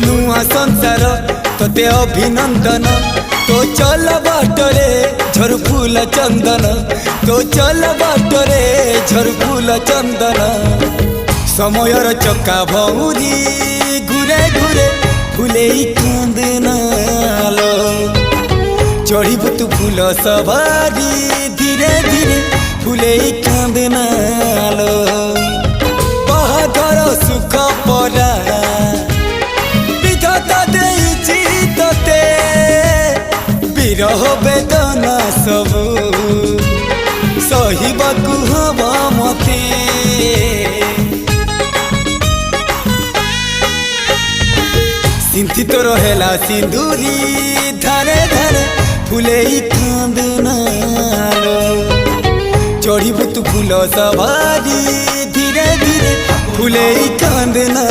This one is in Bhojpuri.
नुआ संसार तोते अभिनंदन तो चल बाटरे झर फूल चंदन तो चल बाटरे झर फूल चंदन समयर चक्का भौरी घुरे घुरे फुले कांदनालो चढ़ीबु तू फूल सवारी धीरे धीरे फुले कांदनालो बाहादर सुख परा विधाता देइछि तोते विरह वेदना सबु सहिबाकु हवा मते सिंथी तो रहेला सिंदूरी धारे धारे फुले कांदनालो चढ़ीबु तू फूल सवारी धीरे धीरे फुले कांदना।